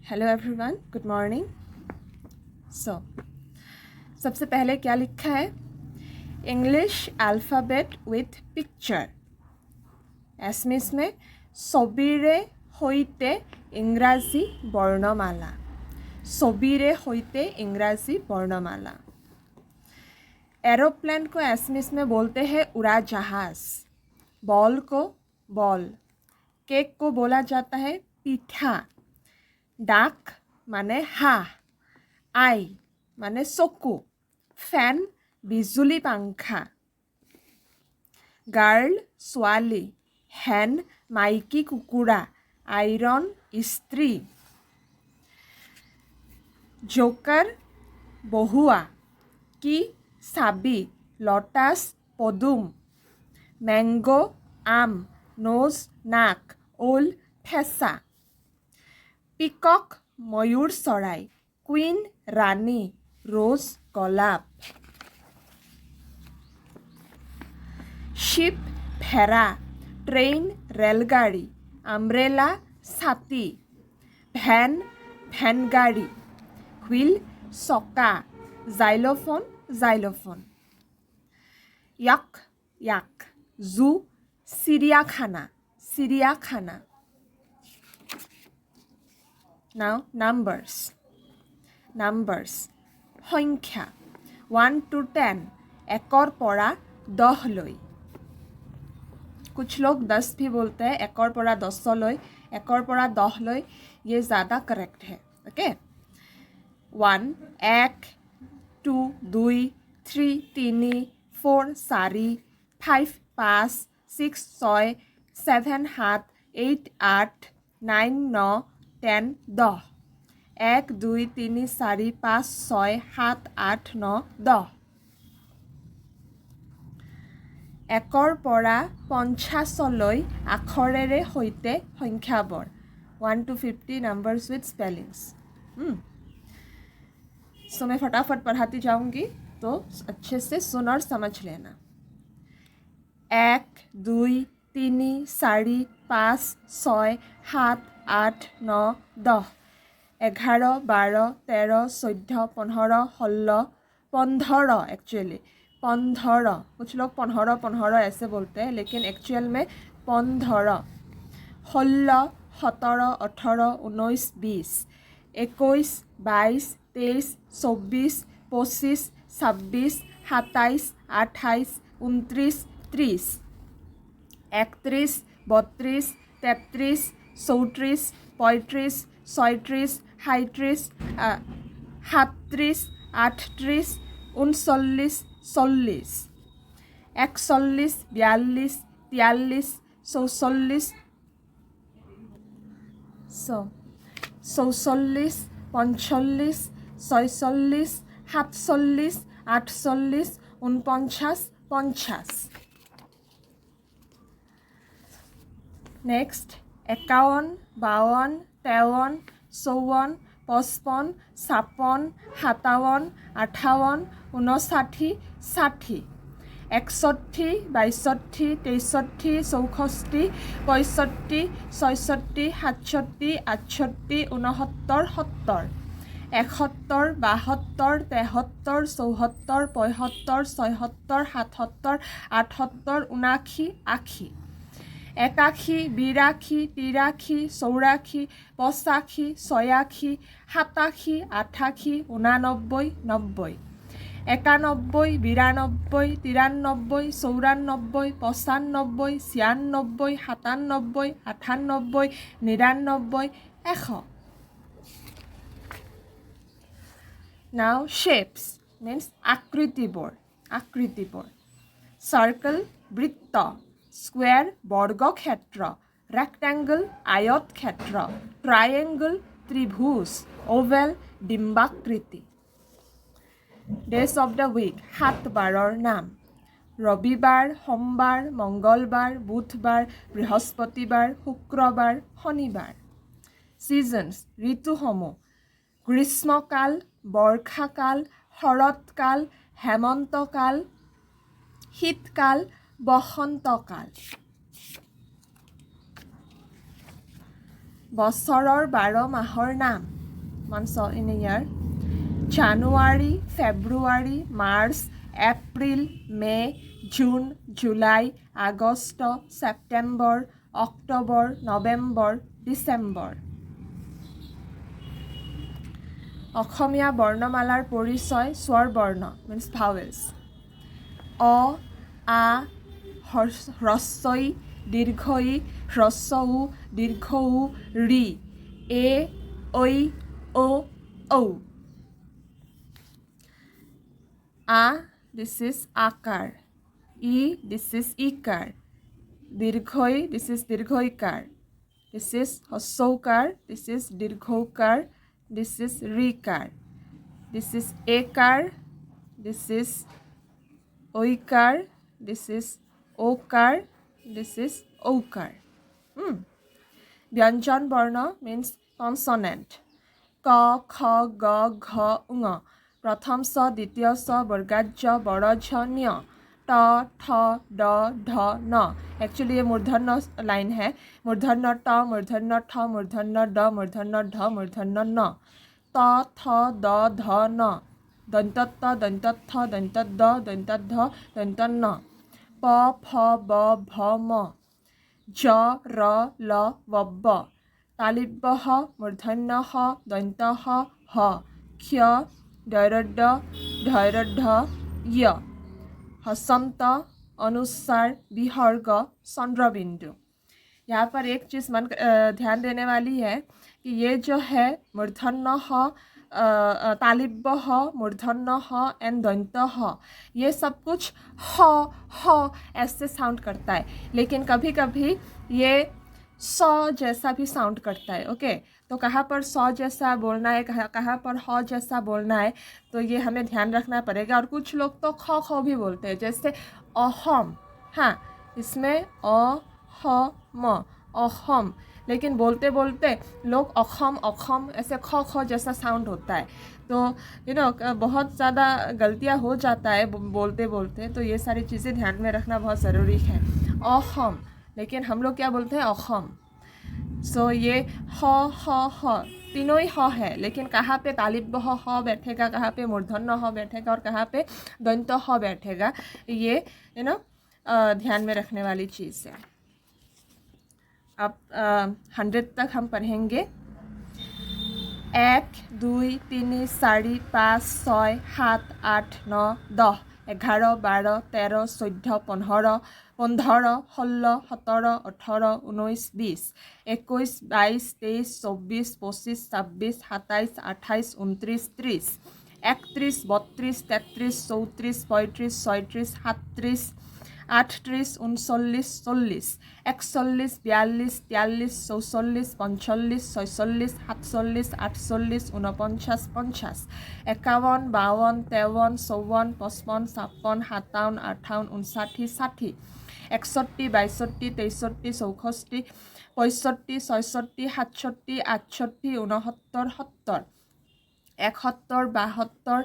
Hello everyone, good morning. सबसे पहले क्या लिखा है? English alphabet with picture. Assamese में ছবিৰে সৈতে इंग्राजी वर्णमाला। ছবিৰে সৈতে इंग्राजी वर्णमाला। एरोप्लेन को एसमिस में बोलते हैं उड़ा जहाज। बॉल को बॉल। केक को बोला जाता है पिठा। डाक माने हाঁহ। आई माने चकु। फैन बिजुली पंखा। गार्ल ছোৱালী। हेन माइकी कुकुरा। आयरन इस्त्री। जोकर बहुआ। की चाबी। लटास पदुम। मैंगो आम। नोज नाक। ओल ठेसा। पिকক मयूर चराई। क्वीन रानी। रोज गलाप। शिप भेड़ा। ट्रेन रेलगाड़ी। अम्ब्रेला छाती। भैन भैन गाड़ी। व्हील चका। Xylophone xylophone. Yak yak. Zoo चिड़ियाखाना चिड़ियाखाना। Now numbers. সংখ্যা 1 to 10 एकर পৰা 10 লৈ। कुछ लोग 10 भी बोलते हैं। एकर পৰা 10 লৈ, एकर পৰা 10 লৈ, ये ज़्यादा करेक्ट है। ओके 1 1 2 2 3 3 4 4 5 5 6 6 7 7 8 8 9 9 10 10 1 2 3 4 5 6 7 8 9 10 एकर পৰা 50 লৈ আখৰেৰে সৈতে সংখ্যাবোৰ 1 to 50 numbers with spellings। सो मैं फटाफट पढ़ाती जाऊंगी तो अच्छे से सुन और समझ लेना। 1 2 3 4 5 6 7 8 9 10 11 12 13 14 15 16 15 एक्चुअली 15। कुछ लोग 15 15 ऐसे बोलते हैं, लेकिन एक्चुअल में 15 16 17 18 19 20 21 22 23 24 25 26 27 28 29 30 31 32 33 34 35 36 37 37 38 39 40 41 42 43 44 44 45 46 47 48 49 50। Next 51 52 53 54 55 56 57 58 59 60 61 62 63 64 65 66 67 68 69 70 71 72 73 74 75 76 77 78 79 80 81 82 83 84 85 86 87 88 89 90 91 92 93 94 95 96 97 98 99 100। Now shapes means আকৃতিবোৰ। Circle বৃত্ত। Square বৰ্গক্ষেত্ৰ। Rectangle আয়তক্ষেত্ৰ। Triangle ত্ৰিভুজ। Oval ডিম্বাকৃতি। Days of the week 7 বাৰৰ নাম। ৰবিবাৰ, সোমবাৰ, মঙ্গলবাৰ, বুধবাৰ, বৃহস্পতিবাৰ, শুক্ৰবাৰ, শনিবাৰ। Seasons ঋতুসমূহ। গ্ৰীষ্মকাল, বৰ্ষাকাল, শৰৎকাল, হেমন্তকাল, শীতকাল, বসন্তকাল। বছৰৰ 12 মাহৰ নাম months in a year জানুৱাৰী ফেব্ৰুৱাৰী মাৰ্চ এপ্ৰিল মে জুন জুলাই আগষ্ট ছেপ্টেম্বৰ অক্টোবৰ নৱেম্বৰ ডিচেম্বৰ অসমীয়া বৰ্ণমালাৰ পৰিচয় স্বৰ বৰ্ণ means vowels অ আ হ্ৰস্বই দীৰ্ঘই হ্ৰস্ব উ দীৰ্ঘ উ ৰি এ ঐ ও ঔ আ this is আকাৰ ই this is ইকাৰ দীৰ্ঘই this is দীৰ্ঘইকাৰ this is হ্ৰস্বৌকাৰ this is দীৰ্ঘৌকাৰ this is ৰিকাৰ this is একাৰ this is ঐকাৰ this is ওকাৰ this is ঔকাৰ ব্যঞ্জন বৰ্ণ means consonant ক খ গ ঘ ঙ प्रथम स द्वितीय स वर्गाज्य बड़झ न्य ट ठ ड ढ न एक्चुअली ये मूर्धन्य लाइन है मूर्धन्य ट मूर्धन्य ठ मूर्धन्य ड मूर्धन्य ढ मूर्धन्य न त थ द ध न दंतत्त दंतत्थ दंतद्द दंतद्ध दंतन्न प फ ब भ म ज र ल वब्ब तालिब्य ह मूर्धन्य ह दंत ह क्ष धैर्यड धैर्यढ य हसंत अनुस्वार विहर्ग चंद्रबिंदु यहाँ पर एक चीज़ ध्यान देने वाली है कि ये जो है मूर्धन्य ह तालिब्य ह मूर्धन्य ह एंड दंत ह ये सब कुछ ह ऐसे साउंड करता है लेकिन कभी कभी ये सौ जैसा भी साउंड करता है ओके तो कहाँ पर सौ जैसा बोलना है कहाँ पर ह जैसा बोलना है तो ये हमें ध्यान रखना पड़ेगा और कुछ लोग तो ख भी बोलते हैं जैसे अहम हाँ इसमें अ ह म अहम लेकिन बोलते बोलते लोग अखम ऐसे ख जैसा साउंड होता है तो बहुत ज़्यादा गलतियाँ हो जाता है बोलते बोलते तो ये सारी चीज़ें ध्यान में रखना बहुत ज़रूरी है अहम लेकिन हम लोग क्या बोलते हैं अखम सो ये ह तीनों ही ह है लेकिन कहाँ पे तालिब्य ह बैठेगा कहाँ पे मूर्धन्य ह बैठेगा और कहाँ पे दंत ह बैठेगा ये ध्यान में रखने वाली चीज़ है अब 100 तक हम पढ़ेंगे 1 2 3 4 5 6 7 8 9 10 11 12 13 14 15 16 17 18 19 20 21 22 23 24 25 26 27 28 29 30 31 32 33 34 35 36 37 38 39 40 41 42 43 44 45 46 47 48 49 50 51 52 53 54 55 56 57 58 59 60 61 62 63 64 65 66 67 68 69 70 71 72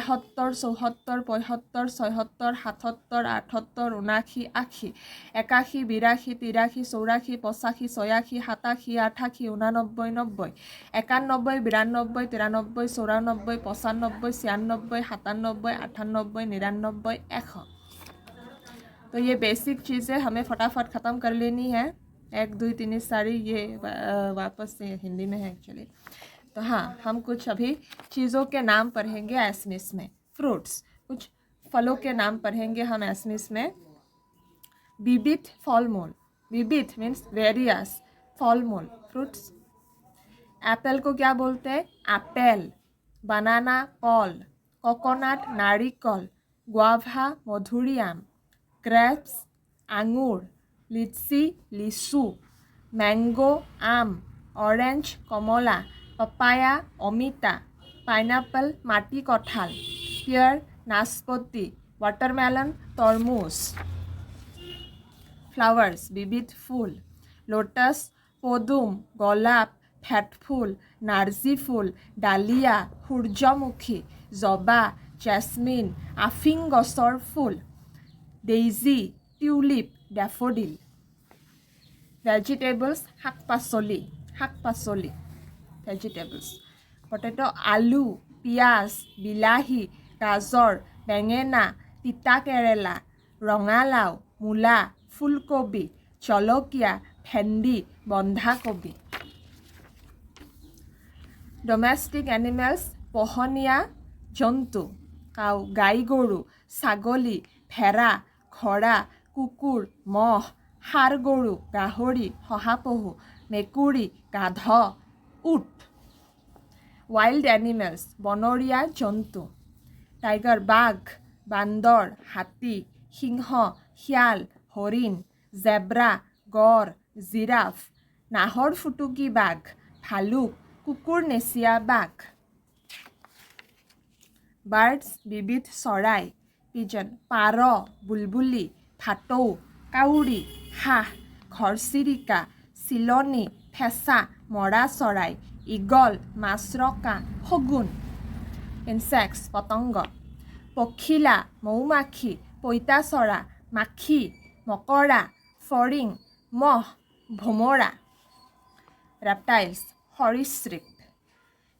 73 74 75 76 77 78 79 80 81 82 83 84 85 86 87 88 89 90 91 92 93 94 95 96 97 98 99 100 तो ये बेसिक चीज़ें हमें फटाफट ख़त्म कर लेनी है 1 2 3 4 ये वापस से हिंदी में है एक्चुअली तो हाँ हम कुछ अभी चीज़ों के नाम पढ़ेंगे एसमिस में फ्रूट्स कुछ फलों के नाम पढ़ेंगे हम एसमिस में विविध फलमूल विविध मीन्स वेरियस फलमूल फ्रूट्स एप्पल को क्या बोलते हैं एप्पल बनाना कल कोकोनट नारिकल गुआवा मधुरिआम ग्रेप्स आंगूर लिची लिचू मैंगो आम ऑरेंज कमला पपाया अमिता पाइनएप्पल माटी कठाल पियर नाशपति वाटरमेलन तरमुज फ्लावर्स विविध फूल लोटस पदुम गोलाप फैटफुल नार्जी फूल डालिया सूर्यमुखी जबा जैस्मिन आफिंग गछर फूल डेजी टिउलिप डैफोडिल वेजिटेबल्स शाक पाचली শাক পাচলি ভেজিটেবলছ পটেটো আলু পিঁয়াজ বিলাহী গাজৰ বেঙেনা তিতা কেৰেলা ৰঙালাও মূলা ফুলকবি জলকীয়া ভেন্দি বন্ধাকবি ডমেষ্টিক এনিমেলছ পোহনীয়া জন্তু কাউ গাই গৰু ছাগলী ভেড়া ঘোঁৰা কুকুৰ মহ ষাঁড় গৰু গাহৰি শহাপহু মেকুৰী গাধ উট ৱাইল্ড এনিমেলছ বনৰীয়া জন্তু টাইগাৰ বাঘ বান্দৰ হাতী সিংহ শিয়াল হৰিণ জেব্ৰা গড় জিৰাফ নাহৰ ফুটুকী বাঘ ভালুক কুকুৰ নেচীয়া বাঘ বাৰ্ডছ বিবিধ চৰাই পিজন পাৰ বুলবুলি ভাটৌ কাউৰী হাঁহ ঘৰচিৰিকা চিলনী ফেঁচা মৰা চৰাই ঈগল মাছৰকা শগুন ইনচেক্টছ পতংগ পখিলা মৌমাখি পঁইতাচৰা মাখি মকৰা ফৰিং মহ ভোমৰা ৰেপটাইলছ সৰীসৃপ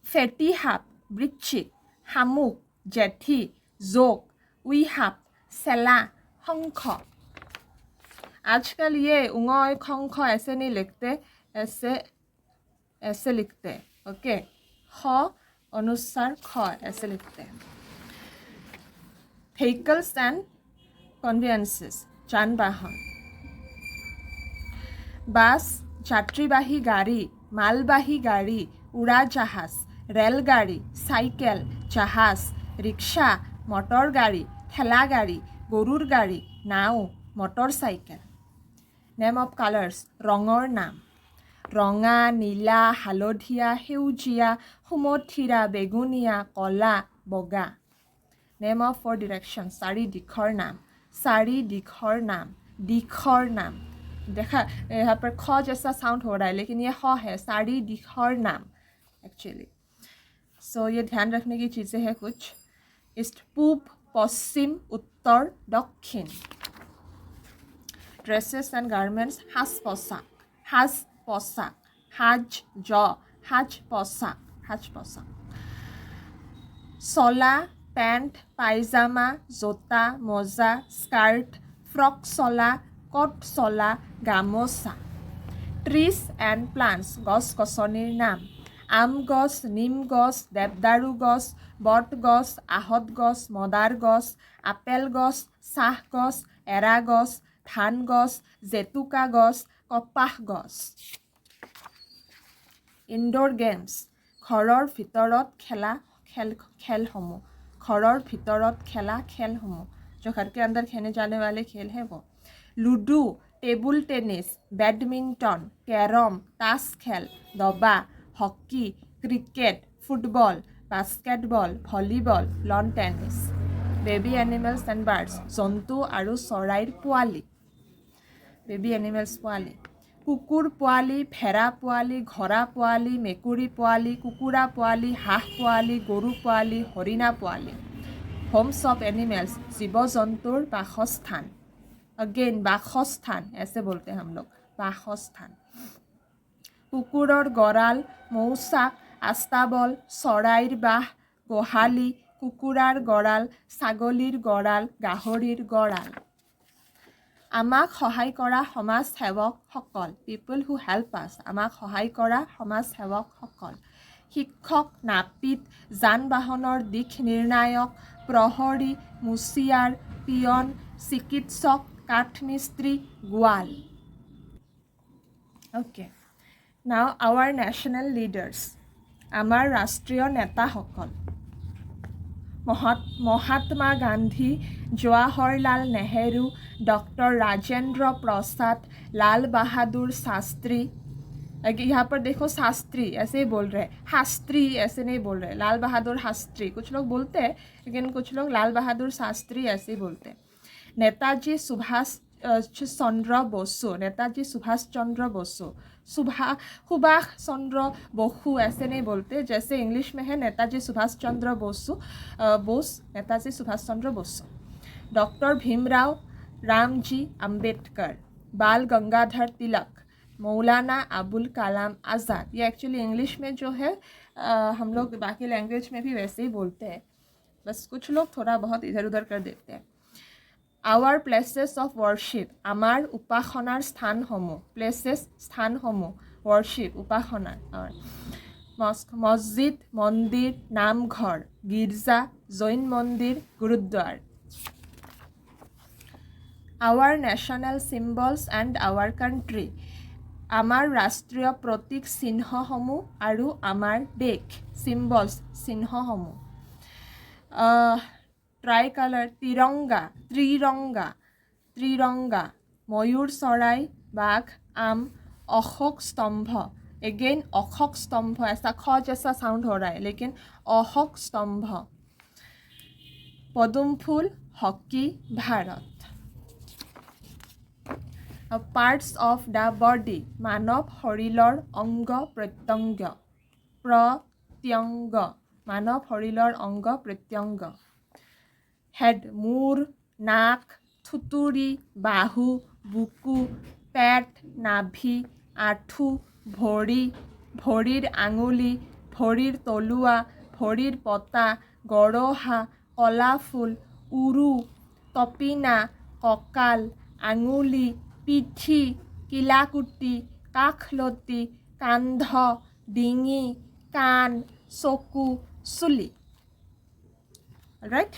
ফেটি সাপ বৃশ্চিক শামুক জেঠী জোক উইসাপ চেলা শংখ आजकल ये उंगोय खंख ऐसे नहीं लिखते ऐसे लिखते ओके ख अनुसार ख ऐसे लिखते हैं व्हीकल्स एंड कन्वेयंसेस যান-বাহন বাস যাত্রীবাহী গাড়ী মালবাহী গাড়ী উড়াজাহাজ ৰেলগাড়ী চাইকেল জাহাজ ৰিক্সা মটৰ গাড়ী ঠেলা গাড়ী গৰুৰ গাড়ী নাও motorcycle name of colours ৰঙৰ নাম ৰঙা নীলা হালধীয়া সেউজীয়া সুমথিৰা বেগুনীয়া কলা বগা নেম অফ ফৰ ডিৰেকশ্যন চাৰি দিশৰ নাম दिखर नाम देखा यहाँ पर ख जैसा साउंड हो रहा है लेकिन ये ख है सारी दिखर नाम एक्चुअली सो ये ध्यान रखने की चीज़ें हैं कुछ ईस्ट पूब पश्चिम उत्तर दक्षिण ड्रेसेस एंड गारमेंट्स साज पोशाक साज पोशाक चला পেণ্ট পাইজামা জোতা মোজা স্কাৰ্ট ফ্ৰক চলা কট চলা গামোচা ট্ৰিজ এণ্ড প্লাণ্টছ গছ গছনিৰ নাম আম গছ নিম গছ দেৱদাৰু গছ বট গছ আহঁত গছ মদাৰ গছ আপেল গছ চাহ গছ এৰা গছ ধান গছ জেতুকা গছ কপাহ গছ ইনডোৰ গেমছ ঘৰৰ ভিতৰত খেলা খেলসমূহ घरों भीतरत खेला खेलসমূह जो घर के अंदर खेलने जाने वाले खेल हैं वो ludo table tennis badminton carrom ताश खेल दबा hockey cricket football basketball volleyball lawn tennis baby animals and birds जंतु और चराइर पोवाली बेबी एनिमल्स पोवाली कुकुर पोवाली भेड़ा पोवाली घोड़ा पोवाली मेकुरी पोवाली कुकुरा पोवाली हाঁহ पोवाली गरु पोवाली हरिणा पोवाली होम्स ऑफ एनिमल्स जीव जंतुर बासस्थान अगेन बासस्थान ऐसे बोलते हैं हम लोग बासस्थान कुकुरर गड़ाल मौचाक आस्ताबल चराइर बाह गोहाली कुकुरार गड़ाल ছাগলীৰ गड़ाल गाहरिर गड़ाल আমাক সহায় কৰা সমাজসেৱকসকল পিপল হু হেল্প আছ আমাক সহায় কৰা সমাজসেৱকসকল শিক্ষক নাপিত যান বাহনৰ দিশ নিৰ্ণায়ক প্ৰহৰী মুচিয়াৰ পিয়ন চিকিৎসক কাঠমিস্ত্ৰী গোৱাল অ'কে নাও আৱাৰ নেশ্যনেল লিডাৰ্ছ আমাৰ ৰাষ্ট্ৰীয় নেতাসকল महात्मा गांधी जवाहरलाल नेहरू डॉक्टर राजेंद्र प्रसाद लाल बहादुर शास्त्री यहाँ पर देखो शास्त्री ऐसे ही बोल रहे हैं शास्त्री ऐसे नहीं बोल रहे लाल बहादुर शास्त्री कुछ लोग बोलते हैं लेकिन कुछ लोग लाल बहादुर शास्त्री ऐसे ही बोलते हैं नेताजी सुभाष चंद्र बसु नेताजी सुभाष चंद्र बसु सुभाष चंद्र बसु ऐसे नहीं बोलते जैसे इंग्लिश में है नेताजी सुभाष चंद्र बोस नेताजी सुभाष चंद्र बसु डॉक्टर भीमराव रामजी अंबेडकर बाल गंगाधर तिलक मौलाना अबुल कलाम आज़ाद। ये एक्चुअली इंग्लिश में जो है हम लोग बाकी लैंग्वेज में भी वैसे ही बोलते हैं, बस कुछ लोग थोड़ा बहुत इधर उधर कर देते हैं। आवर प्लेसेस ऑफ वर्शिप, आमार उपासनार स्थानসমূह, प्लेसेस स्थानসমূह, वर्शिप उपासनार, मस्क मस्जिद मन्दिर नामघर गिर्जा जैन मन्दिर गुरुद्वार। Our national symbols and our country, आमार राष्ट्रीय प्रतीक चिन्हসমূह और आमार देश, सिम्बल्स चिन्हসমূह। ट्राई कलर तिरंगा त्रिरंगा त्रिरंगा मयूर चराई बाघ आम अशोक स्तंभ, अगेन अशोक स्तंभ, ऐसा ख जैसा साउंड हो रहा है लेकिन अशोक स्तंभ। पदुम फूल hockey Bharat. Parts of the body, मानव शरीर अंग प्रत्यंग, प्रत्यंग मानव शरीर अंग प्रत्यंग। हेड मूर नाक थुतुरी बाहु बुकु पेट नाभि आठु भरी भरीर आंगुली भरीर तलुआ भरीर पता गरहा कला फूल उरु तपिना ककाल आंगुली पिठी किलाकुटी काखलती कांध डिंगी कान चकु चुली। राइट।